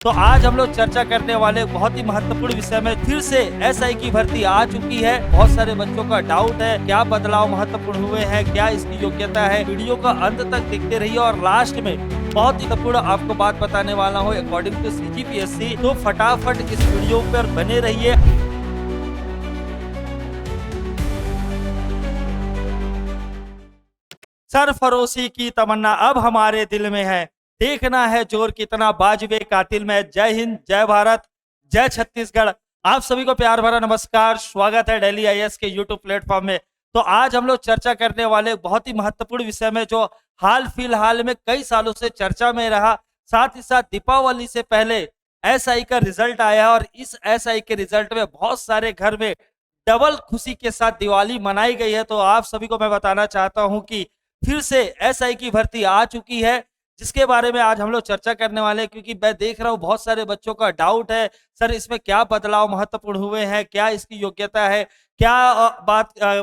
तो आज हम लोग चर्चा करने वाले बहुत ही महत्वपूर्ण विषय में फिर से एसआई की भर्ती आ चुकी है। बहुत सारे बच्चों का डाउट है, क्या बदलाव महत्वपूर्ण हुए हैं, क्या इसकी योग्यता है। वीडियो का अंत तक देखते रहिए और लास्ट में बहुत ही महत्वपूर्ण आपको बात बताने वाला हूँ अकॉर्डिंग टू सीजीपीएससी। तो फटाफट इस वीडियो पर बने रहिए। सरफरोशी की तमन्ना अब हमारे दिल में है, देखना है जोर कितना बाजवे कातिल में। जय हिंद, जय भारत, जय छत्तीसगढ़। आप सभी को प्यार भरा नमस्कार, स्वागत है डेली आईएएस के यूट्यूब प्लेटफॉर्म में। तो आज हम लोग चर्चा करने वाले बहुत ही महत्वपूर्ण विषय में जो हाल फिलहाल में कई सालों से चर्चा में रहा, साथ ही साथ दीपावली से पहले एसआई का रिजल्ट आया और इस एसआई के रिजल्ट में बहुत सारे घर में डबल खुशी के साथ दिवाली मनाई गई है। तो आप सभी को मैं बताना चाहता हूं कि फिर से एसआई की भर्ती आ चुकी है, जिसके बारे में आज हम लोग चर्चा करने वाले हैं। क्योंकि मैं देख रहा हूं बहुत सारे बच्चों का डाउट है, सर इसमें क्या बदलाव महत्वपूर्ण हुए हैं, क्या इसकी योग्यता है, क्या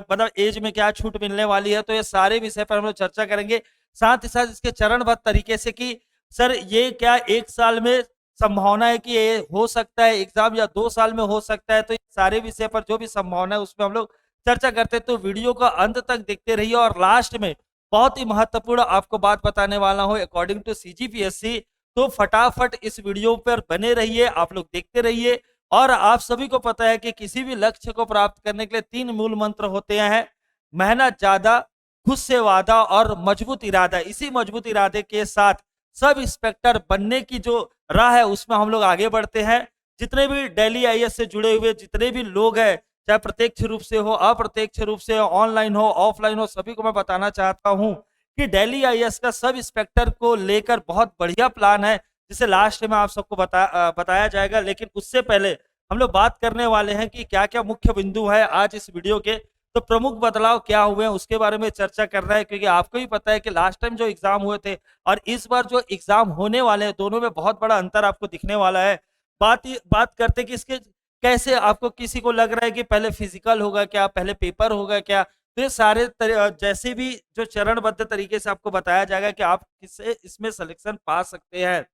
मतलब एज में क्या छूट मिलने वाली है। तो ये सारे विषय पर हम लोग चर्चा करेंगे, साथ ही साथ इसके चरणबद्ध तरीके से कि सर ये क्या एक साल में संभावना है कि ये हो सकता है एग्जाम, या 2 साल में हो सकता है। तो ये सारे विषय पर जो भी संभावना है उसमें हम लोग चर्चा करते हैं। तो वीडियो का अंत तक देखते रहिए और लास्ट में बहुत ही महत्वपूर्ण आपको बात बताने वाला हूं अकॉर्डिंग टू सीजीपीएससी। तो फटाफट इस वीडियो पर बने रहिए, आप लोग देखते रहिए। और आप सभी को पता है कि किसी भी लक्ष्य को प्राप्त करने के लिए 3 मूल मंत्र होते हैं: मेहनत ज्यादा, खुद से वादा और मजबूत इरादा। इसी मजबूत इरादे के साथ सब इंस्पेक्टर बनने की जो राह है उसमें हम लोग आगे बढ़ते हैं। जितने भी डेली आईएएस से जुड़े हुए जितने भी लोग हैं, चाहे प्रत्यक्ष रूप से हो, अप्रत्यक्ष रूप से हो, ऑनलाइन हो, ऑफलाइन हो, सभी को मैं बताना चाहता हूं कि डेली आईएएस का सब इंस्पेक्टर को लेकर बहुत बढ़िया प्लान है, जिसे लास्ट में आप सबको बताया जाएगा। लेकिन उससे पहले हम लोग बात करने वाले हैं कि क्या क्या मुख्य बिंदु है आज इस वीडियो के। तो प्रमुख बदलाव क्या हुए हैं उसके बारे में चर्चा कर रहा है, क्योंकि आपको ही पता है कि लास्ट टाइम जो एग्जाम हुए थे और इस बार जो एग्जाम होने वाले हैं, दोनों में बहुत बड़ा अंतर आपको दिखने वाला है। बात करते कि इसके कैसे आपको किसी को लग रहा है कि पहले फिजिकल होगा क्या, पहले पेपर होगा क्या। तो ये सारे जैसे भी जो चरणबद्ध तरीके से आपको बताया जाएगा कि आप किससे इसमें सिलेक्शन पा सकते हैं।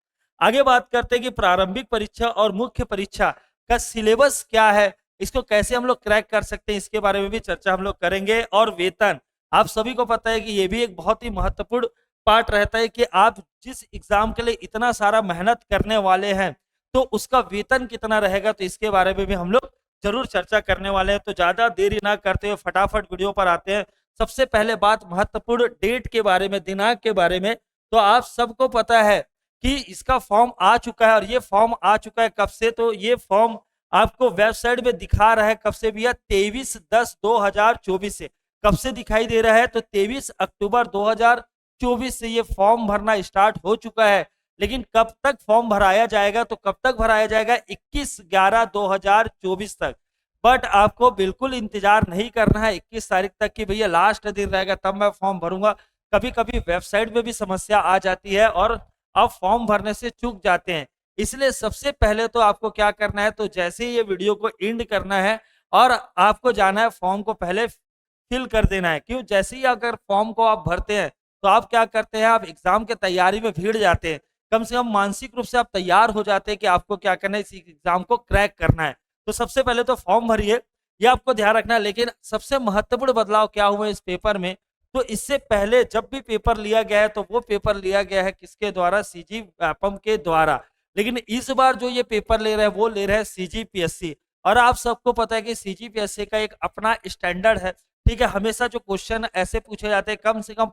आगे बात करते हैं कि प्रारंभिक परीक्षा और मुख्य परीक्षा का सिलेबस क्या है, इसको कैसे हम लोग क्रैक कर सकते हैं, इसके बारे में भी चर्चा हम लोग करेंगे। और वेतन, आप सभी को पता है कि ये भी एक बहुत ही महत्वपूर्ण पार्ट रहता है कि आप जिस एग्जाम के लिए इतना सारा मेहनत करने वाले हैं तो उसका वेतन कितना रहेगा। तो इसके बारे में भी हम लोग जरूर चर्चा करने वाले हैं। तो ज्यादा देरी ना करते हुए फटाफट वीडियो पर आते हैं। सबसे पहले बात महत्वपूर्ण डेट के बारे में, दिनांक के बारे में। तो आप सबको पता है कि इसका फॉर्म आ चुका है, और ये फॉर्म आ चुका है कब से, तो ये फॉर्म आपको वेबसाइट में दिखा रहा है कब से भैया, 23/10/2024 से। कब से दिखाई दे रहा है, तो 23 अक्टूबर 2024 से ये फॉर्म भरना स्टार्ट हो चुका है। लेकिन कब तक फॉर्म भराया जाएगा, तो कब तक भराया जाएगा, 21/11/2024 तक। बट आपको बिल्कुल इंतजार नहीं करना है 21 तारीख तक कि भैया लास्ट दिन रहेगा तब मैं फॉर्म भरूंगा। कभी कभी वेबसाइट में भी समस्या आ जाती है और आप फॉर्म भरने से चूक जाते हैं। इसलिए सबसे पहले तो आपको क्या करना है, तो जैसे ही ये वीडियो को एंड करना है और आपको जाना है फॉर्म को पहले फिल कर देना है। क्यों, जैसे ही अगर फॉर्म को आप भरते हैं तो आप क्या करते हैं, आप एग्जाम के तैयारी में भीड़ जाते हैं। कम से कम मानसिक रूप से आप तैयार हो जाते हैं कि आपको क्या करना है, इस एग्जाम को क्रैक करना है। तो सबसे पहले तो फॉर्म भरिए, ये आपको ध्यान रखना है। लेकिन सबसे महत्वपूर्ण बदलाव क्या हुआ इस पेपर में, तो इससे पहले जब भी पेपर लिया गया है तो वो पेपर लिया गया है किसके द्वारा, सीजी व्यापम के द्वारा। लेकिन इस बार जो ये पेपर ले रहे हैं वो ले रहे हैं सीजीपीएससी। और आप सबको पता है कि सीजीपीएससी का एक अपना स्टैंडर्ड है, ठीक है। हमेशा जो क्वेश्चन ऐसे पूछे जाते हैं, कम से कम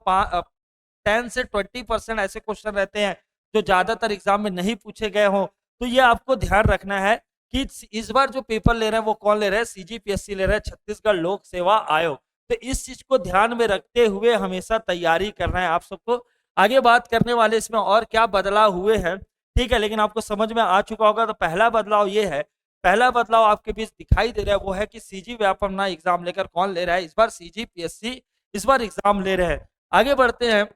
10 से 20% ऐसे क्वेश्चन रहते हैं जो ज्यादातर एग्जाम में नहीं पूछे गए हों। तो ये आपको ध्यान रखना है कि इस बार जो पेपर ले रहे हैं वो कौन ले रहे हैं, सीजीपीएससी ले रहे हैं, छत्तीसगढ़ लोक सेवा आयोग। तो इस चीज को ध्यान में रखते हुए हमेशा तैयारी करना है आप सबको। आगे बात करने वाले इसमें और क्या बदलाव हुए हैं, ठीक है, लेकिन आपको समझ में आ चुका होगा। तो पहला बदलाव ये है, पहला बदलाव आपके बीच दिखाई दे रहा है वो है कि सीजी व्यापम ना एग्जाम लेकर कौन ले रहा है, इस बार सीजीपीएससी इस बार एग्जाम ले रहे हैं। आगे बढ़ते हैं,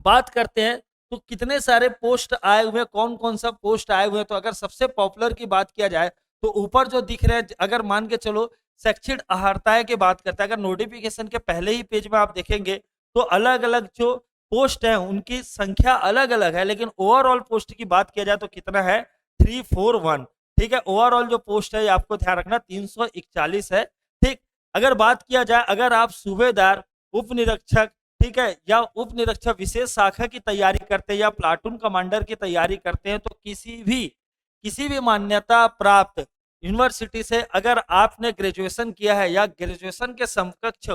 बात करते हैं तो कितने सारे पोस्ट आए हुए हैं, कौन कौन सा पोस्ट आए हुए हैं। तो अगर सबसे पॉपुलर की बात किया जाए तो ऊपर जो दिख रहे हैं, अगर मान के चलो शैक्षिक अहर्ता की बात करते हैं, अगर नोटिफिकेशन के पहले ही पेज में आप देखेंगे तो अलग अलग जो पोस्ट है उनकी संख्या अलग अलग है, लेकिन ओवरऑल पोस्ट की बात किया जाए तो कितना है, 341। ठीक है, ओवरऑल जो पोस्ट है ये आपको ध्यान रखना 341 है। ठीक, अगर बात किया जाए, अगर आप सूबेदार, उप निरीक्षक, ठीक है, या उप निरीक्षक विशेष शाखा की तैयारी करते हैं या प्लाटून कमांडर की तैयारी करते हैं, तो किसी भी मान्यता प्राप्त यूनिवर्सिटी से अगर आपने ग्रेजुएशन किया है या ग्रेजुएशन के समकक्ष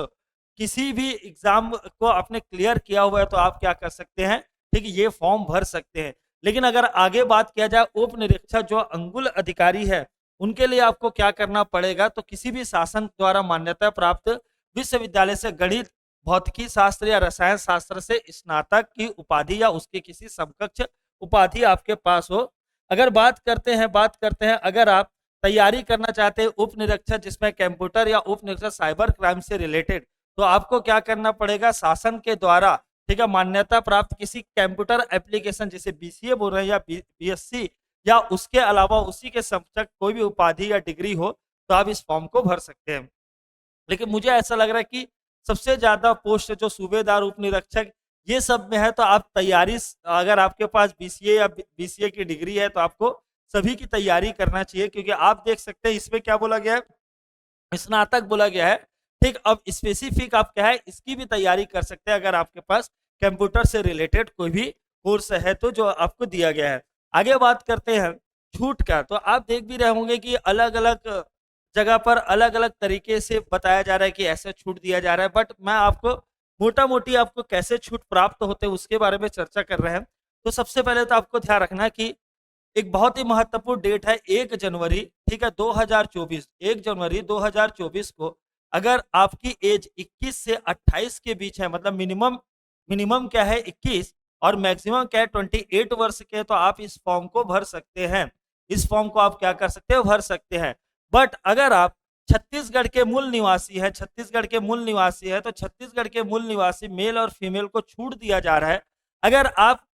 किसी भी एग्जाम को आपने क्लियर किया हुआ है, तो आप क्या कर सकते हैं, ठीक है, ये फॉर्म भर सकते हैं। लेकिन अगर आगे बात किया जाए उप निरीक्षक जो अंगुल अधिकारी है, उनके लिए आपको क्या करना पड़ेगा, तो किसी भी शासन द्वारा मान्यता प्राप्त विश्वविद्यालय से गणित, भौतिकी शास्त्र या रसायन शास्त्र से स्नातक की उपाधि या उसके किसी समकक्ष उपाधि आपके पास हो। अगर बात करते हैं अगर आप तैयारी करना चाहते हैं उप निरीक्षक जिसमें कंप्यूटर या उप निरीक्षक साइबर क्राइम से रिलेटेड, तो आपको क्या करना पड़ेगा, शासन के द्वारा, ठीक है, मान्यता प्राप्त किसी कंप्यूटर एप्लीकेशन जैसे बीसीए बोल रहे हैं या बीएससी या उसके अलावा उसी के समकक्ष कोई भी उपाधि या डिग्री हो, तो आप इस फॉर्म को भर सकते हैं। लेकिन मुझे ऐसा लग रहा है कि सबसे ज्यादा पोस्ट जो सूबेदार, उप निरीक्षक, ये सब में है, तो आप तैयारी, अगर आपके पास बीसीए या बीसीए की डिग्री है तो आपको सभी की तैयारी करना चाहिए, क्योंकि आप देख सकते हैं इसमें क्या बोला गया है, स्नातक बोला गया है। ठीक, अब स्पेसिफिक आप क्या है, इसकी भी तैयारी कर सकते हैं अगर आपके पास कंप्यूटर से रिलेटेड कोई भी कोर्स है तो, जो आपको दिया गया है। आगे बात करते हैं छूट का, तो आप देख भी रहे होंगे कि अलग अलग जगह पर अलग अलग तरीके से बताया जा रहा है कि ऐसे छूट दिया जा रहा है, बट मैं आपको मोटा मोटी आपको कैसे छूट प्राप्त होते हैं उसके बारे में चर्चा कर रहे हैं। तो सबसे पहले तो आपको ध्यान रखना है कि एक बहुत ही महत्वपूर्ण डेट है 1 जनवरी, ठीक है, 2024। 1 जनवरी 2024 को अगर आपकी एज 21 से 28 के बीच है, मतलब मिनिमम मिनिमम क्या है 21 और मैक्सिमम क्या है 28 वर्ष के, तो आप इस फॉर्म को भर सकते हैं। इस फॉर्म को आप क्या कर सकते हैं, भर सकते हैं। बट अगर आप छत्तीसगढ़ के मूल निवासी है, छत्तीसगढ़ के मूल निवासी है, तो छत्तीसगढ़ के मूल निवासी मेल और फीमेल को छूट दिया जा रहा है। अगर आप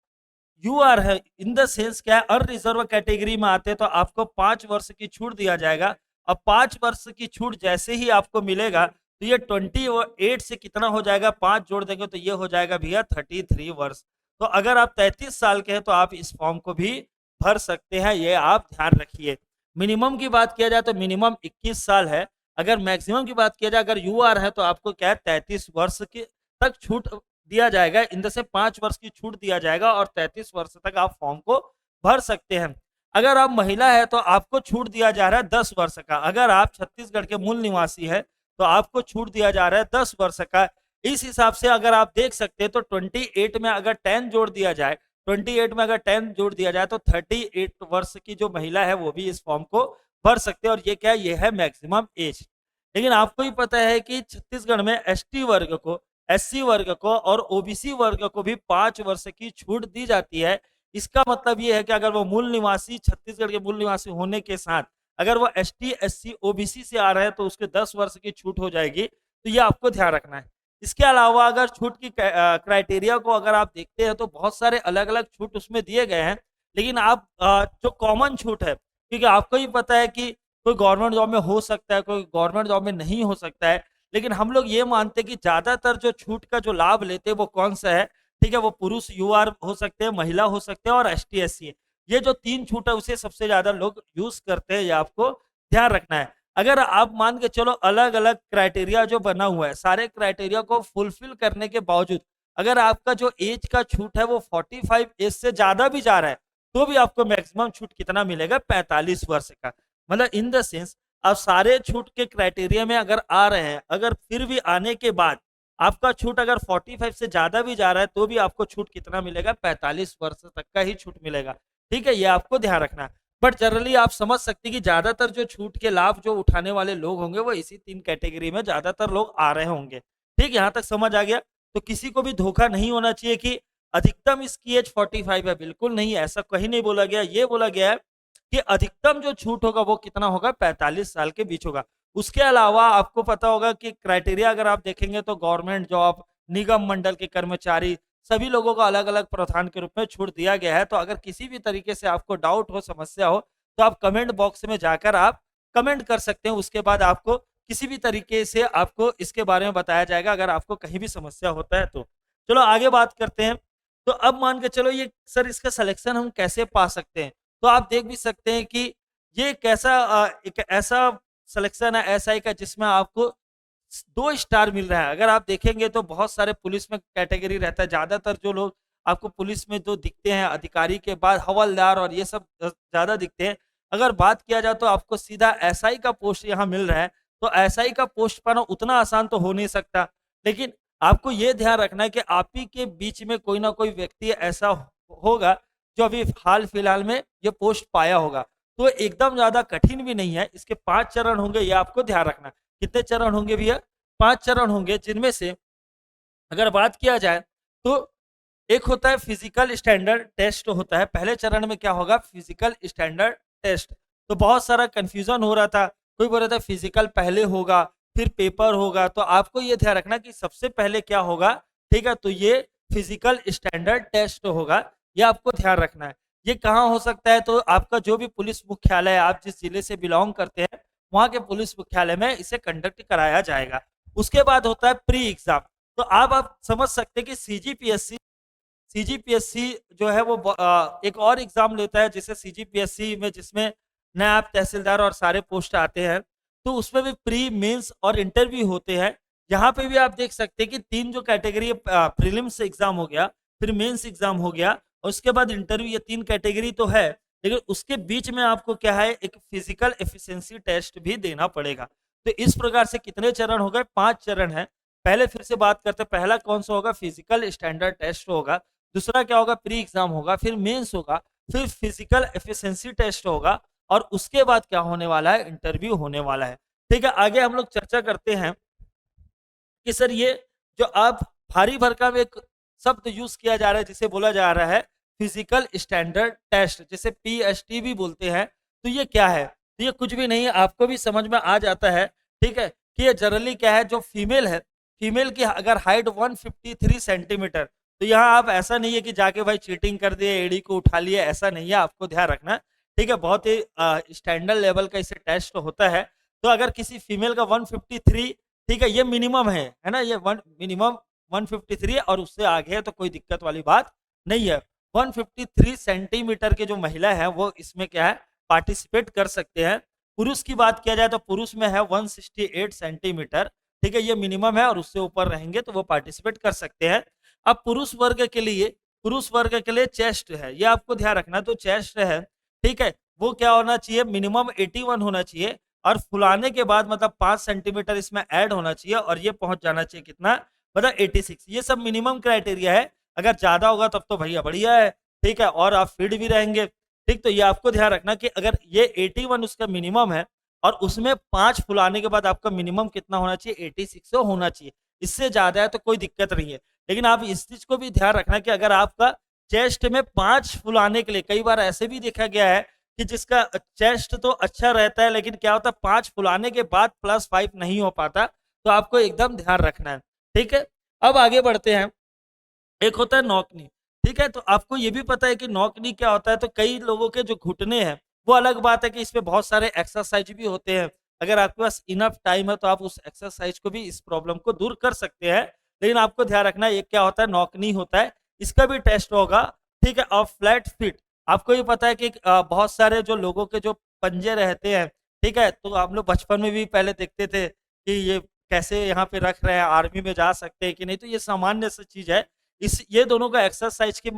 यू आर है इन द सेंस क्या है, अनरिजर्व कैटेगरी में आते हैं, तो आपको 5 वर्ष की छूट दिया जाएगा। अब 5 वर्ष की छूट जैसे ही आपको मिलेगा, तो ये 28 से कितना हो जाएगा, 5 जोड़ देंगे तो ये हो जाएगा भैया 33 वर्ष। तो अगर आप 33 साल के हैं तो आप इस फॉर्म को भी भर सकते हैं, ये आप ध्यान रखिए। मिनिमम की बात किया जाए तो मिनिमम 21 साल है। अगर मैक्सिमम की बात किया जाए, अगर यू आर है तो आपको क्या है 33 वर्ष की तक छूट दिया जाएगा, इन से 5 वर्ष की छूट दिया जाएगा और 33 वर्ष तक आप फॉर्म को भर सकते हैं। अगर आप महिला है तो आपको छूट दिया जा रहा है 10 वर्ष का। अगर आप छत्तीसगढ़ के मूल निवासी है तो आपको छूट दिया जा रहा है 10 वर्ष का। इस हिसाब से अगर आप देख सकते हैं तो 28 में अगर 10 जोड़ दिया जाए, 28 में अगर 10 जोड़ दिया जाए तो 38 वर्ष की जो महिला है वो भी इस फॉर्म को भर सकते हैं, और ये क्या है, ये है मैक्सिमम एज। लेकिन आपको ही पता है कि छत्तीसगढ़ में एसटी वर्ग को, एससी वर्ग को और ओबीसी वर्ग को भी 5 वर्ष की छूट दी जाती है। इसका मतलब ये है कि अगर वो मूल निवासी, छत्तीसगढ़ के मूल निवासी होने के साथ अगर वो एसटी, एससी, ओबीसी से आ रहे हैं तो उसके 10 वर्ष की छूट हो जाएगी। तो ये आपको ध्यान रखना है। इसके अलावा अगर छूट की क्राइटेरिया को अगर आप देखते हैं तो बहुत सारे अलग अलग छूट उसमें दिए गए हैं, लेकिन आप जो कॉमन छूट है, क्योंकि आपको ही पता है कि कोई गवर्नमेंट जॉब में हो सकता है, कोई गवर्नमेंट जॉब में नहीं हो सकता है, लेकिन हम लोग ये मानते हैं कि ज्यादातर जो छूट का जो लाभ लेते हैं वो कौन सा है, ठीक है, वो पुरुष यूआर हो सकते हैं, महिला हो सकते हैं और एसटी एससी। ये जो 3 छूट है उसे सबसे ज्यादा लोग यूज करते हैं, ये आपको ध्यान रखना है। अगर आप मान के चलो अलग अलग क्राइटेरिया जो बना हुआ है, सारे क्राइटेरिया को फुलफिल करने के बावजूद अगर आपका जो एज का छूट है वो 45 एज से ज्यादा भी जा रहा है, तो भी आपको मैक्सिमम छूट कितना मिलेगा, 45 वर्ष का। मतलब इन द सेंस आप सारे छूट के क्राइटेरिया में अगर आ रहे हैं, अगर फिर भी आने के बाद आपका छूट अगर 45 से ज्यादा भी जा रहा है, तो भी आपको छूट कितना मिलेगा, 45 वर्ष तक का ही छूट मिलेगा। ठीक है, ये आपको ध्यान रखना है। बट जनरली आप समझ सकते हैं कि ज्यादातर जो छूट के लाभ जो उठाने वाले लोग होंगे वो इसी 3 कैटेगरी में ज्यादातर लोग आ रहे होंगे। ठीक, यहाँ तक समझ आ गया। तो किसी को भी धोखा नहीं होना चाहिए कि अधिकतम इसकी एज 45 है, बिल्कुल नहीं, ऐसा कहीं नहीं बोला गया। ये बोला गया है कि अधिकतम जो छूट होगा वो कितना होगा, 45 साल के बीच होगा। उसके अलावा आपको पता होगा कि क्राइटेरिया अगर आप देखेंगे तो गवर्नमेंट जॉब, निगम मंडल के कर्मचारी, सभी लोगों को अलग अलग प्रावधान के रूप में छूट दिया गया है। तो अगर किसी भी तरीके से आपको डाउट हो, समस्या हो, तो आप कमेंट बॉक्स में जाकर आप कमेंट कर सकते हैं। उसके बाद आपको किसी भी तरीके से आपको इसके बारे में बताया जाएगा अगर आपको कहीं भी समस्या होता है तो। चलो आगे बात करते हैं। तो अब मान के चलो ये सर इसका सिलेक्शन हम कैसे पा सकते हैं? तो आप देख भी सकते हैं कि ये एक ऐसा सिलेक्शन है एसआई का जिसमें आपको 2 स्टार मिल रहा है। अगर आप देखेंगे तो बहुत सारे पुलिस में कैटेगरी रहता है, ज़्यादातर जो लोग आपको पुलिस में जो दिखते हैं अधिकारी के बाद हवलदार और ये सब ज़्यादा दिखते हैं। अगर बात किया जाए तो आपको सीधा एसआई का पोस्ट यहाँ मिल रहा है, तो एसआई का पोस्ट पाना उतना आसान तो हो नहीं सकता। लेकिन आपको ये ध्यान रखना है कि आप ही के बीच में कोई ना कोई व्यक्ति ऐसा होगा जो अभी हाल-फिलहाल में ये पोस्ट पाया होगा। तो एकदम ज़्यादा कठिन भी नहीं है, इसके 5 चरण होंगे ये आपको ध्यान रखना है। कितने चरण होंगे भैया? 5 चरण होंगे, जिनमें से अगर बात किया जाए तो एक होता है फिजिकल स्टैंडर्ड टेस्ट होता है। पहले चरण में क्या होगा? Physical standard test. तो बहुत सारा कंफ्यूजन हो रहा था, कोई बोल रहा था फिजिकल पहले होगा फिर पेपर होगा। तो आपको ये ध्यान रखना कि सबसे पहले क्या होगा, ठीक है? तो ये फिजिकल स्टैंडर्ड टेस्ट होगा, ये आपको ध्यान रखना है। ये कहाँ हो सकता है? तो आपका जो भी पुलिस मुख्यालय है, आप जिस जिले से बिलोंग करते हैं वहाँ के पुलिस मुख्यालय में इसे कंडक्ट कराया जाएगा। उसके बाद होता है प्री एग्जाम। तो आप समझ सकते हैं कि सीजीपीएससी जो है वो एक और एग्जाम लेता है जिसे सीजीपीएससी में, जिसमें नायब तहसीलदार और सारे पोस्ट आते हैं। तो उसमें भी प्री मेंस और इंटरव्यू होते हैं। यहाँ पे भी आप देख सकते हैं कि 3 जो कैटेगरी प्रीलिम्स एग्जाम हो गया, फिर मेंस एग्जाम हो गया और उसके बाद इंटरव्यू, ये 3 कैटेगरी तो है, लेकिन उसके बीच में आपको क्या है, एक फिजिकल एफिशिएंसी टेस्ट भी देना पड़ेगा। तो इस प्रकार से कितने चरण हो गए? 5 चरण है। पहले फिर से बात करते हैं, पहला कौन सा होगा? फिजिकल स्टैंडर्ड टेस्ट होगा। दूसरा क्या होगा? प्री एग्जाम होगा, फिर मेंस होगा, फिर फिजिकल एफिशिएंसी टेस्ट होगा और उसके बाद क्या होने वाला है? इंटरव्यू होने वाला है। ठीक है, आगे हम लोग चर्चा करते हैं कि सर ये जो आप भारी भरकम एक शब्द यूज किया जा रहा है जिसे बोला जा रहा है फिजिकल स्टैंडर्ड टेस्ट, जिसे पीएसटी भी बोलते हैं, तो ये क्या है? तो ये कुछ भी नहीं है, आपको भी समझ में आ जाता है। ठीक है, कि ये जनरली क्या है, जो फीमेल है, फीमेल की अगर हाइट 153 सेंटीमीटर, तो यहाँ आप ऐसा नहीं है कि जाके भाई चीटिंग कर दिए, एडी को उठा लिए, ऐसा नहीं है, आपको ध्यान रखना। ठीक है, बहुत ही स्टैंडर्ड लेवल का इसे टेस्ट होता है। तो अगर किसी फीमेल का 153, ठीक है, ये मिनिमम है ना, ये मिनिमम 153 है और उससे आगे है तो कोई दिक्कत वाली बात नहीं है। 153 सेंटीमीटर के जो महिला है वो इसमें क्या है, पार्टिसिपेट कर सकते हैं। पुरुष की बात किया जाए तो पुरुष में है 168 सेंटीमीटर, ठीक है, ये मिनिमम है और उससे ऊपर रहेंगे तो वो पार्टिसिपेट कर सकते हैं। अब पुरुष वर्ग के लिए चेस्ट है, ये आपको ध्यान रखना। तो चेस्ट है, ठीक है, वो क्या होना चाहिए? मिनिमम 81 होना चाहिए और फुलाने के बाद मतलब 5 सेंटीमीटर इसमें ऐड होना चाहिए और ये पहुंच जाना चाहिए कितना? मतलब 86। ये सब मिनिमम क्राइटेरिया है, अगर ज्यादा होगा तब तो भैया बढ़िया है, ठीक है, और आप फिट भी रहेंगे। ठीक, तो ये आपको ध्यान रखना कि अगर ये 81 उसका मिनिमम है और उसमें 5 फुलाने के बाद आपका मिनिमम कितना होना चाहिए? 86 होना चाहिए। इससे ज्यादा है तो कोई दिक्कत नहीं है, लेकिन आप इस चीज को भी ध्यान रखना कि अगर आपका चेस्ट में 5 फुलाने के लिए, कई बार ऐसे भी देखा गया है कि जिसका चेस्ट तो अच्छा रहता है लेकिन क्या होता है 5 फुलाने के बाद +5 नहीं हो पाता, तो आपको एकदम ध्यान रखना है। ठीक है, अब आगे बढ़ते हैं। एक होता है नॉकनी, ठीक है, तो आपको ये भी पता है कि नॉकनी क्या होता है। तो कई लोगों के जो घुटने हैं, वो अलग बात है कि इसमें बहुत सारे एक्सरसाइज भी होते हैं। अगर आपके पास इनफ टाइम है तो आप उस एक्सरसाइज को भी, इस प्रॉब्लम को दूर कर सकते हैं। लेकिन आपको ध्यान रखना है ये क्या होता है? नॉकनी होता है, इसका भी टेस्ट होगा। ठीक है, और फ्लैट फिट, आपको ये पता है कि बहुत सारे जो लोगों के जो पंजे रहते हैं, ठीक है, तो हम लोग बचपन में भी पहले देखते थे कि ये कैसे यहाँ पे रख रहे हैं, आर्मी में जा सकते हैं कि नहीं, तो ये सामान्य सी चीज है। इस ये दोनों का एक्सरसाइज के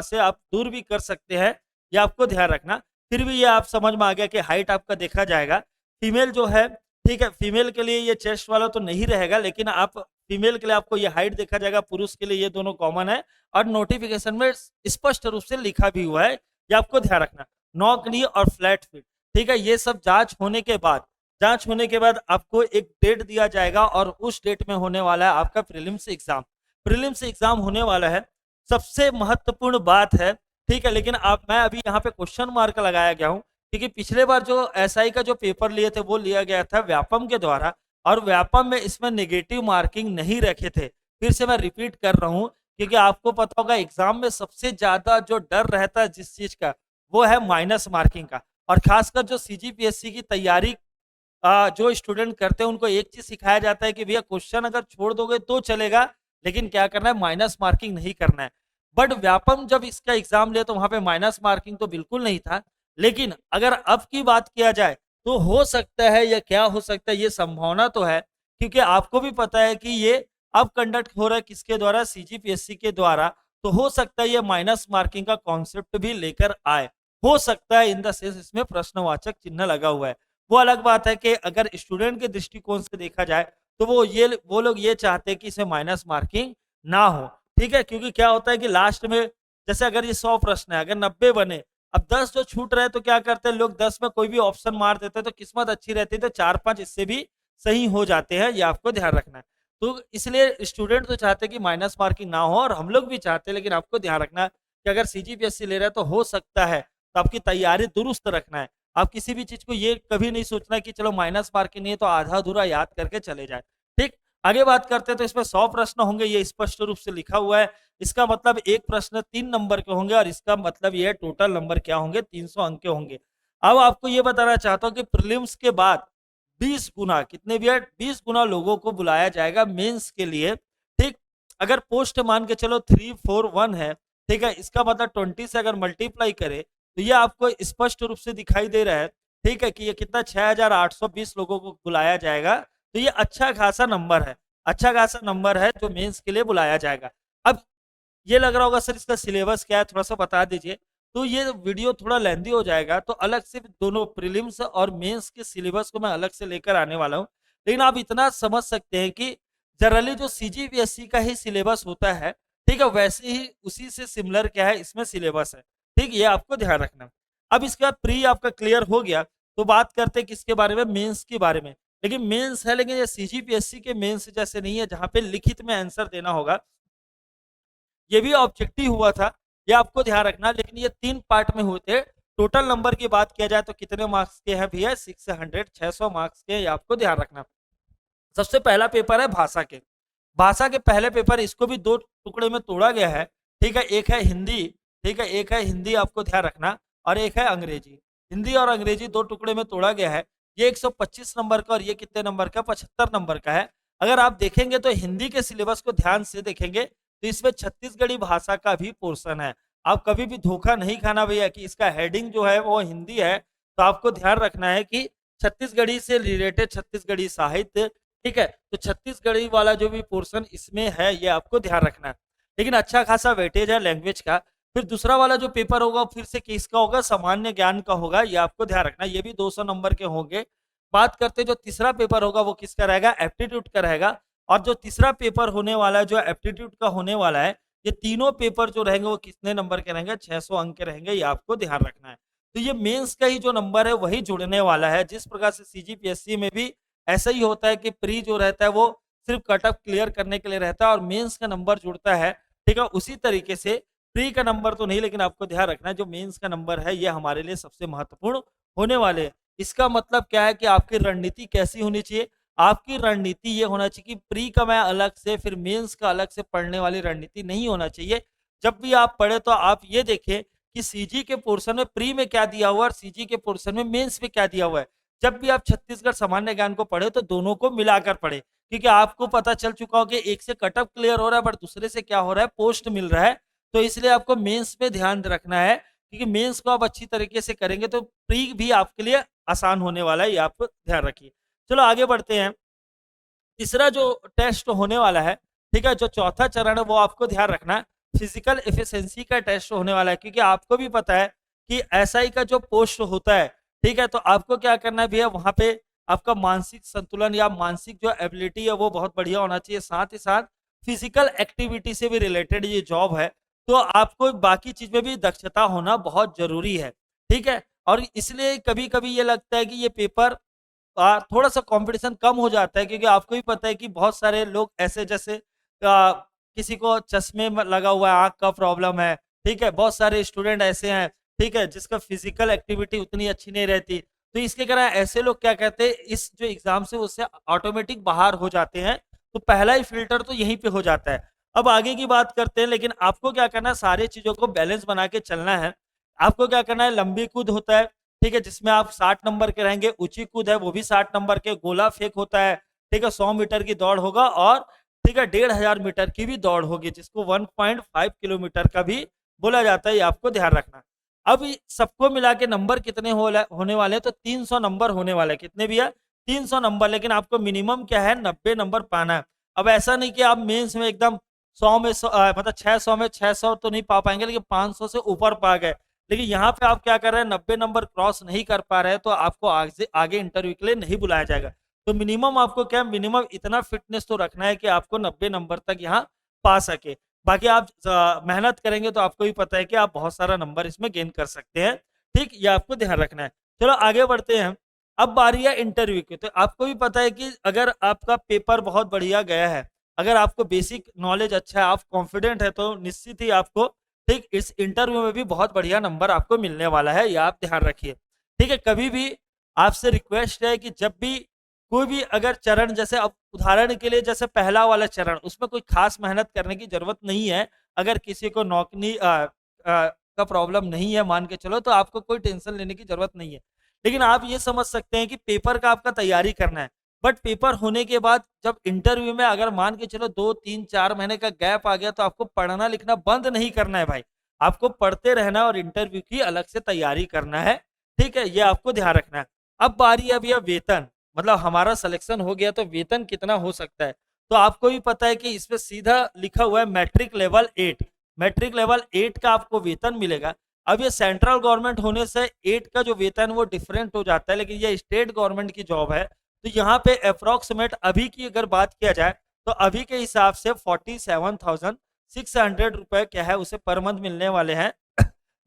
से आप दूर भी कर सकते हैं, ये आपको ध्यान रखना। फिर भी ये आप समझ में आ गया कि हाइट आपका देखा जाएगा। फीमेल जो है, ठीक है, फीमेल के लिए ये चेस्ट वाला तो नहीं रहेगा, लेकिन आप फीमेल के लिए आपको ये हाइट देखा जाएगा, पुरुष के लिए ये दोनों कॉमन है और नोटिफिकेशन में स्पष्ट रूप से लिखा भी हुआ है, ये आपको ध्यान रखना। नॉक नी और फ्लैट फिट, ठीक है, ये सब जांच होने के बाद आपको एक डेट दिया जाएगा और उस डेट में होने वाला है आपका प्रीलिम्स एग्जाम होने वाला है। सबसे महत्वपूर्ण बात है, ठीक है, लेकिन आप, मैं अभी यहाँ पे क्वेश्चन मार्क लगाया गया हूँ क्योंकि पिछले बार जो एसआई का जो पेपर लिए थे वो लिया गया था व्यापम के द्वारा और व्यापम में इसमें नेगेटिव मार्किंग नहीं रखे थे। फिर से मैं रिपीट कर रहा हूँ क्योंकि आपको पता होगा एग्जाम में सबसे ज्यादा जो डर रहता है जिस चीज का, वो है माइनस मार्किंग का। और खासकर जो सीजीपीएससी की तैयारी जो स्टूडेंट करते हैं उनको एक चीज सिखाया जाता है कि भैया क्वेश्चन अगर छोड़ दोगे तो चलेगा, लेकिन क्या करना है, माइनस मार्किंग नहीं करना है। बट व्यापम जब इसका एग्जाम लिया तो वहां पे माइनस मार्किंग तो बिल्कुल नहीं था। लेकिन अगर अब की बात किया जाए तो हो सकता है, या क्या हो सकता है, ये संभावना तो है, क्योंकि आपको भी पता है कि ये अब कंडक्ट हो रहा है किसके द्वारा, सीजीपीएससी के द्वारा। तो हो सकता है ये माइनस मार्किंग का कॉन्सेप्ट भी लेकर आए, हो सकता है, इन द सेंस इसमें प्रश्नवाचक चिन्ह लगा हुआ है। वो अलग बात है कि अगर स्टूडेंट के दृष्टिकोण से देखा जाए तो वो लोग ये चाहते हैं कि इसमें माइनस मार्किंग ना हो। ठीक है, क्योंकि क्या होता है कि लास्ट में, जैसे अगर ये 100 प्रश्न है, अगर 90 बने, अब 10 जो छूट रहे हैं तो क्या करते हैं लोग, 10 में कोई भी ऑप्शन मार देते हैं, तो किस्मत अच्छी रहती है तो 4-5 इससे भी सही हो जाते हैं, ये आपको ध्यान रखना है। तो इसलिए स्टूडेंट तो चाहते हैं कि माइनस मार्किंग ना हो, और हम लोग भी चाहते हैं, लेकिन आपको ध्यान रखना है कि अगर सीजीपीएससी ले रहा है तो हो सकता है, तो आपकी तैयारी दुरुस्त रखना है। आप किसी भी चीज को ये कभी नहीं सोचना है कि चलो माइनस मार्किंग नहीं है तो आधा अधूरा याद करके चले जाए। ठीक, आगे बात करते हैं। तो इसमें 100 प्रश्न होंगे, ये स्पष्ट रूप से लिखा हुआ है। इसका मतलब एक प्रश्न 3 नंबर के होंगे, और इसका मतलब ये है टोटल नंबर क्या होंगे, 300 अंक के होंगे। अब आपको ये बताना चाहता हूँ कि प्रीलिम्स के बाद 20 गुना, कितने भी है, 20 गुना लोगों को बुलाया जाएगा मेंस के लिए। ठीक, अगर पोस्ट मान के चलो 341 है, ठीक है, इसका मतलब 20 से अगर मल्टीप्लाई करे तो ये आपको स्पष्ट रूप से दिखाई दे रहा है, ठीक है, कि ये कितना 6820 लोगों को बुलाया जाएगा। तो ये अच्छा खासा नंबर है, अच्छा खासा नंबर है जो मेंस के लिए बुलाया जाएगा। अब ये लग रहा होगा सर इसका सिलेबस क्या है, थोड़ा सा बता दीजिए। तो ये वीडियो थोड़ा लेंदी हो जाएगा, तो अलग से दोनों प्रीलिम्स और मेंस के सिलेबस को मैं अलग से लेकर आने वाला हूँ। लेकिन आप इतना समझ सकते हैं कि जनरली जो सीजीपीएससी का ही सिलेबस होता है, ठीक है, वैसे ही उसी से सिमिलर क्या है इसमें सिलेबस है। ठीक, ये आपको ध्यान रखना। अब इसके बाद प्री आपका क्लियर हो गया, तो बात करते हैं किसके बारे में, मेंस के बारे में। लेकिन मेंस है, लेकिन ये सीजीपीएससी के मेंस जैसे नहीं है जहां पे लिखित में आंसर देना होगा। ये भी ऑब्जेक्टिव हुआ था, ये आपको ध्यान रखना, लेकिन ये 3 पार्ट में हुए थे। टोटल नंबर की बात किया जाए तो कितने मार्क्स के हैं भैया, 600 मार्क्स के, ये आपको ध्यान रखना। सबसे पहला पेपर है भाषा के। भाषा के पहले पेपर, इसको भी 2 टुकड़े में तोड़ा गया है। ठीक है, एक है हिंदी, ठीक है, एक है हिंदी, आपको ध्यान रखना, और एक है अंग्रेजी। हिंदी और अंग्रेजी 2 टुकड़े में तोड़ा गया है। ये 125 नंबर का, और ये कितने नंबर का, 75 नंबर का है। अगर आप देखेंगे तो हिंदी के सिलेबस को ध्यान से देखेंगे तो इसमें छत्तीसगढ़ी भाषा का भी पोर्शन है। आप कभी भी धोखा नहीं खाना भैया कि इसका हेडिंग जो है वो हिंदी है, तो आपको ध्यान रखना है कि छत्तीसगढ़ी से रिलेटेड छत्तीसगढ़ी साहित्य, ठीक है, तो छत्तीसगढ़ी वाला जो भी पोर्शन इसमें है ये आपको ध्यान रखना है। लेकिन अच्छा खासा वेटेज है लैंग्वेज का। फिर दूसरा वाला जो पेपर होगा फिर से किसका होगा, सामान्य ज्ञान का होगा, ये आपको ध्यान रखना, ये भी 200 नंबर के होंगे। बात करते जो तीसरा पेपर होगा वो किसका रहेगा, एप्टीट्यूड का रहेगा। और जो तीसरा पेपर होने वाला है जो एप्टीट्यूड का होने वाला है, ये तीनों पेपर जो रहेंगे वो कितने नंबर के रहेंगे, 600 अंक के रहेंगे, ये आपको ध्यान रखना है। तो ये मेंस का ही जो नंबर है वही जुड़ने वाला है। जिस प्रकार से सीजीपीएससी में भी ऐसा ही होता है कि प्री जो रहता है वो सिर्फ कट ऑफ क्लियर करने के लिए रहता है और मेंस का नंबर जुड़ता है, ठीक है, उसी तरीके से प्री का नंबर तो नहीं, लेकिन आपको ध्यान रखना है जो मेंस का नंबर है ये हमारे लिए सबसे महत्वपूर्ण होने वाले हैं। इसका मतलब क्या है कि आपकी रणनीति कैसी होनी चाहिए, आपकी रणनीति ये होना चाहिए कि प्री का मैं अलग से फिर मेंस का अलग से पढ़ने वाली रणनीति नहीं होना चाहिए। जब भी आप पढ़े तो आप ये देखें कि सीजी के पोर्शन में प्री में क्या दिया हुआ है और सीजी के पोर्शन में मेंस में क्या दिया हुआ है। जब भी आप छत्तीसगढ़ सामान्य ज्ञान को पढ़े तो दोनों को मिलाकर पढ़े, क्योंकि आपको पता चल चुका हो कि एक से कट ऑफ क्लियर हो रहा है बट दूसरे से क्या हो रहा है, पोस्ट मिल रहा है। तो इसलिए आपको मेंस पे ध्यान रखना है, क्योंकि मेंस को आप अच्छी तरीके से करेंगे तो प्री भी आपके लिए आसान होने वाला है, ये आप ध्यान रखिए। चलो आगे बढ़ते हैं। तीसरा जो टेस्ट होने वाला है, ठीक है, जो चौथा चरण है वो आपको ध्यान रखना, फिजिकल एफिशिएंसी का टेस्ट होने वाला है। क्योंकि आपको भी पता है कि एसआई का जो पोस्ट होता है, ठीक है, तो आपको क्या करना है भैया, वहां पे आपका मानसिक संतुलन या मानसिक जो एबिलिटी है वो बहुत बढ़िया होना चाहिए। साथ ही साथ फिजिकल एक्टिविटी से भी रिलेटेड ये जॉब है, तो आपको बाकी चीज में भी दक्षता होना बहुत जरूरी है। ठीक है, और इसलिए कभी कभी ये लगता है कि ये पेपर थोड़ा सा कंपटीशन कम हो जाता है, क्योंकि आपको भी पता है कि बहुत सारे लोग ऐसे, जैसे किसी को चश्मे में लगा हुआ है, आंख का प्रॉब्लम है, ठीक है, बहुत सारे स्टूडेंट ऐसे हैं, ठीक है, जिसका फिजिकल एक्टिविटी उतनी अच्छी नहीं रहती। तो इसके कारण ऐसे लोग क्या कहते हैं, इस जो एग्जाम से उससे ऑटोमेटिक बाहर हो जाते हैं। तो पहला ही फिल्टर तो यहीं पे हो जाता है। अब आगे की बात करते हैं, लेकिन आपको क्या करना है, सारी चीजों को बैलेंस बना के चलना है। आपको क्या करना है, लंबी कूद होता है, ठीक है, जिसमें आप 60 नंबर के रहेंगे, ऊंची कूद है वो भी 60 नंबर के, गोला फेंक होता है, ठीक है, 100 मीटर की दौड़ होगा, और ठीक है, 1500 मीटर की भी दौड़ होगी, जिसको 1.5 किलोमीटर का भी बोला जाता है, ये आपको ध्यान रखना। अब सबको मिला के नंबर कितने होने वाले हैं, तो 300 नंबर होने वाले हैं। कितने भैया? 300 नंबर, लेकिन आपको मिनिमम क्या है, 90 नंबर पाना है। अब ऐसा नहीं कि आप मेंस में एकदम 100 में 100 मतलब 600 में 600 तो नहीं पा पाएंगे, लेकिन 500 से ऊपर पा गए। लेकिन यहाँ पे आप क्या कर रहे हैं, 90 नंबर क्रॉस नहीं कर पा रहे हैं, तो आपको आगे इंटरव्यू के लिए नहीं बुलाया जाएगा। तो मिनिमम आपको क्या, मिनिमम इतना फिटनेस तो रखना है कि आपको 90 नंबर तक यहाँ पा सके। बाकी आप मेहनत करेंगे तो आपको भी पता है कि आप बहुत सारा नंबर इसमें गेन कर सकते हैं। ठीक, ये आपको ध्यान रखना है। चलो आगे बढ़ते हैं। अब बारी है इंटरव्यू की। तो आपको भी पता है कि अगर आपका पेपर बहुत बढ़िया गया है, अगर आपको बेसिक नॉलेज अच्छा है, आप कॉन्फिडेंट है, तो निश्चित ही आपको ठीक इस इंटरव्यू में भी बहुत बढ़िया नंबर आपको मिलने वाला है, ये आप ध्यान रखिए। ठीक है, कभी भी आपसे रिक्वेस्ट है कि जब भी कोई भी अगर चरण, जैसे अब उदाहरण के लिए जैसे पहला वाला चरण, उसमें कोई खास मेहनत करने की जरूरत नहीं है। अगर किसी को नौकरी का प्रॉब्लम नहीं है, मान के चलो, तो आपको कोई टेंशन लेने की जरूरत नहीं है। लेकिन आप ये समझ सकते हैं कि पेपर का आपका तैयारी करना है, बट पेपर होने के बाद जब इंटरव्यू में अगर मान के चलो 2 3 4 महीने का गैप आ गया, तो आपको पढ़ना लिखना बंद नहीं करना है भाई, आपको पढ़ते रहना और इंटरव्यू की अलग से तैयारी करना है। ठीक है, ये आपको ध्यान रखना है। अब बारी है भैया वेतन, मतलब हमारा सिलेक्शन हो गया तो वेतन कितना हो सकता है। तो आपको भी पता है कि इसमें सीधा लिखा हुआ है मैट्रिक लेवल 8, मैट्रिक लेवल 8 का आपको वेतन मिलेगा। अब ये सेंट्रल गवर्नमेंट होने से 8 का जो वेतन वो डिफरेंट हो जाता है, लेकिन ये स्टेट गवर्नमेंट की जॉब है। तो यहाँ पे अप्रोक्सीमेट अभी की अगर बात किया जाए, तो अभी के हिसाब से 47,600 रुपए क्या है उसे पर मंथ मिलने वाले हैं।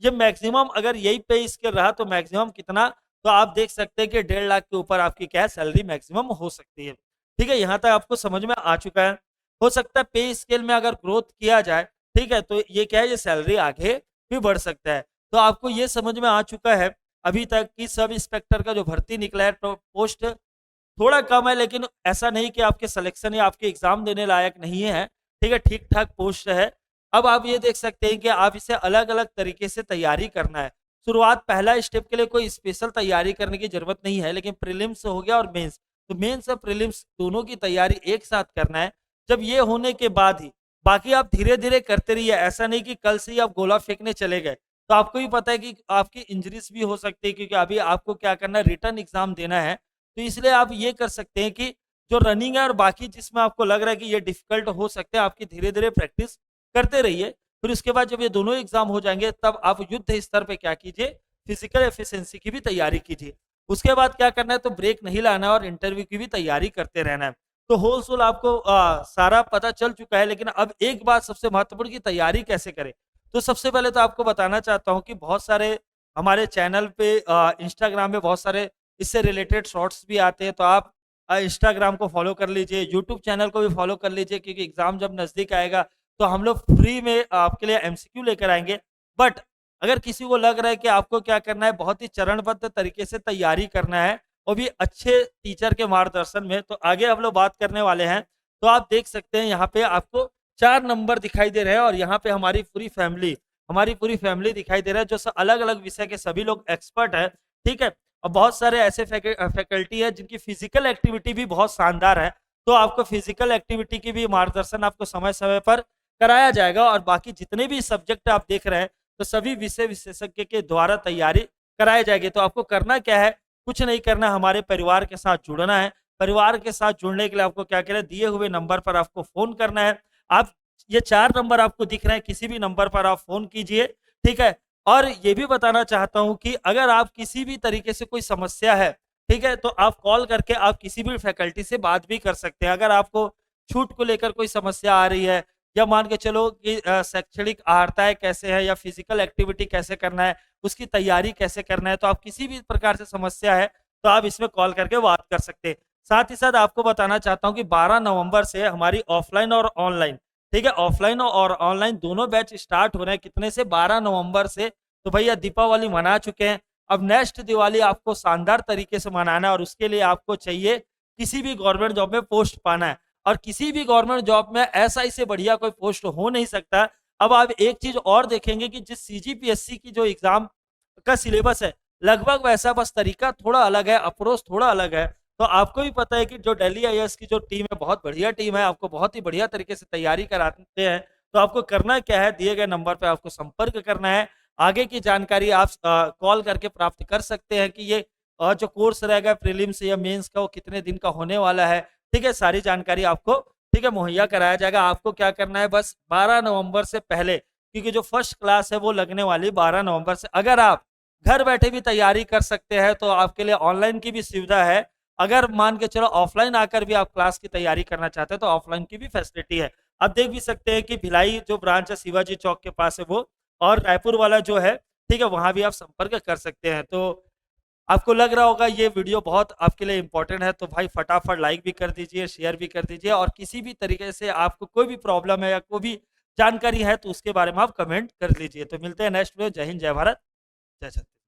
ये मैक्सिमम अगर यही पे स्केल रहा तो मैक्सिमम कितना, तो आप देख सकते हैं कि 1.5 लाख के ऊपर आपकी क्या है सैलरी मैक्सिमम हो सकती है। ठीक है, यहाँ तक आपको समझ में आ चुका है। हो सकता है पे स्केल में अगर ग्रोथ किया जाए, ठीक है, तो ये क्या है, ये सैलरी आगे भी बढ़ सकता है। तो आपको ये समझ में आ चुका है अभी तक कि सब इंस्पेक्टर का जो भर्ती निकला है, तो पोस्ट थोड़ा कम है, लेकिन ऐसा नहीं कि आपके सिलेक्शन या आपके एग्जाम देने लायक नहीं है। ठीक है, ठीक ठाक पोस्ट है। अब आप ये देख सकते हैं कि आप इसे अलग अलग तरीके से तैयारी करना है। शुरुआत पहला स्टेप के लिए कोई स्पेशल तैयारी करने की जरूरत नहीं है, लेकिन प्रीलिम्स हो गया और मेंस, तो मेंस और प्रीलिम्स दोनों की तैयारी एक साथ करना है। जब ये होने के बाद ही बाकी आप धीरे धीरे करते रहिए। ऐसा नहीं कि कल से ही आप गोला फेंकने चले गए, तो आपको भी पता है कि आपकी इंजरीज भी हो सकती है, क्योंकि अभी आपको क्या करना है, रिटर्न एग्जाम देना है। तो इसलिए आप ये कर सकते हैं कि जो रनिंग है और बाकी जिसमें आपको लग रहा है कि ये डिफिकल्ट हो सकते हैं, आपकी धीरे धीरे प्रैक्टिस करते रहिए। फिर उसके बाद जब ये दोनों एग्जाम हो जाएंगे, तब आप युद्ध स्तर पे क्या कीजिए, फिजिकल एफिशिएंसी की भी तैयारी कीजिए। उसके बाद क्या करना है, तो ब्रेक नहीं लाना है और इंटरव्यू की भी तैयारी करते रहना है। तो होल सोल आपको सारा पता चल चुका है, लेकिन अब एक बात सबसे महत्वपूर्ण, की तैयारी कैसे करें। तो सबसे पहले तो आपको बताना चाहता हूँ कि बहुत सारे हमारे चैनल पे इंस्टाग्राम पे बहुत सारे इससे रिलेटेड शॉर्ट्स भी आते हैं, तो आप इंस्टाग्राम को फॉलो कर लीजिए, यूट्यूब चैनल को भी फॉलो कर लीजिए, क्योंकि एग्जाम जब नजदीक आएगा तो हम लोग फ्री में आपके लिए एमसीक्यू लेकर आएंगे। बट अगर किसी को लग रहा है कि आपको क्या करना है, बहुत ही चरणबद्ध तरीके से तैयारी करना है, वो भी अच्छे टीचर के मार्गदर्शन में, तो आगे हम लोग बात करने वाले हैं। तो आप देख सकते हैं यहाँ पे आपको 4 नंबर दिखाई दे रहे हैं, और यहाँ पे हमारी पूरी फैमिली दिखाई दे रहा है, जो अलग अलग विषय के सभी लोग एक्सपर्ट है। ठीक है, और बहुत सारे ऐसे फैकल्टी है जिनकी फिजिकल एक्टिविटी भी बहुत शानदार है। तो आपको फिजिकल एक्टिविटी की भी मार्गदर्शन आपको समय समय पर कराया जाएगा, और बाकी जितने भी सब्जेक्ट आप देख रहे हैं, तो सभी विषय विशेषज्ञ के द्वारा तैयारी कराई जाएगी। तो आपको करना क्या है, कुछ नहीं करना, हमारे परिवार के साथ जुड़ना है। परिवार के साथ जुड़ने के लिए आपको क्या करना है, दिए हुए नंबर पर आपको फोन करना है। आप ये 4 नंबर आपको दिख रहे हैं, किसी भी नंबर पर आप फोन कीजिए। ठीक है, और ये भी बताना चाहता हूं कि अगर आप किसी भी तरीके से कोई समस्या है, ठीक है, तो आप कॉल करके आप किसी भी फैकल्टी से बात भी कर सकते हैं। अगर आपको छूट को लेकर कोई समस्या आ रही है, या मान के चलो कि शैक्षणिक अहर्ताएं कैसे है, या फिजिकल एक्टिविटी कैसे करना है, उसकी तैयारी कैसे करना है, तो आप किसी भी प्रकार से समस्या है तो आप इसमें कॉल करके बात कर सकते हैं। साथ ही साथ आपको बताना चाहता हूँ कि 12 नवंबर से हमारी ऑफलाइन और ऑनलाइन, ठीक है, ऑफलाइन और ऑनलाइन दोनों बैच स्टार्ट हो रहे हैं। कितने से? 12 नवंबर से। तो भैया दीपावली मना चुके हैं, अब नेक्स्ट दिवाली आपको शानदार तरीके से मनाना है, और उसके लिए आपको चाहिए किसी भी गवर्नमेंट जॉब में पोस्ट पाना है। और किसी भी गवर्नमेंट जॉब में ऐसा इससे बढ़िया कोई पोस्ट हो नहीं सकता। अब आप एक चीज और देखेंगे कि जिस सीजीपीएससी की जो एग्जाम का सिलेबस है, लगभग वैसा, बस तरीका थोड़ा अलग है, अप्रोच थोड़ा अलग है। तो आपको भी पता है कि जो दिल्ली आईएएस की जो टीम है बहुत बढ़िया टीम है, आपको बहुत ही बढ़िया तरीके से तैयारी कराते हैं। तो आपको करना क्या है, दिए गए नंबर पे आपको संपर्क करना है। आगे की जानकारी आप कॉल करके प्राप्त कर सकते हैं कि ये जो कोर्स रहेगा प्रीलिम्स या मेंस का वो कितने दिन का होने वाला है। ठीक है, सारी जानकारी आपको ठीक है मुहैया कराया जाएगा। आपको क्या करना है, बस 12 नवंबर से पहले, क्योंकि जो फर्स्ट क्लास है वो लगने वाली 12 नवंबर से। अगर आप घर बैठे भी तैयारी कर सकते हैं तो आपके लिए ऑनलाइन की भी सुविधा है। अगर मान के चलो ऑफलाइन आकर भी आप क्लास की तैयारी करना चाहते हैं तो ऑफलाइन की भी फैसिलिटी है। आप देख भी सकते हैं कि भिलाई जो ब्रांच है शिवाजी चौक के पास है वो, और रायपुर वाला जो है ठीक है वहां भी आप संपर्क कर सकते हैं। तो आपको लग रहा होगा ये वीडियो बहुत आपके लिए इंपॉर्टेंट है, तो भाई फटाफट लाइक भी कर दीजिए, शेयर भी कर दीजिए, और किसी भी तरीके से आपको कोई भी प्रॉब्लम है या कोई भी जानकारी है तो उसके बारे में आप कमेंट कर लीजिए। तो मिलते हैं नेक्स्ट वीडियो। जय हिंद, जय भारत, जय छत्तीसगढ़।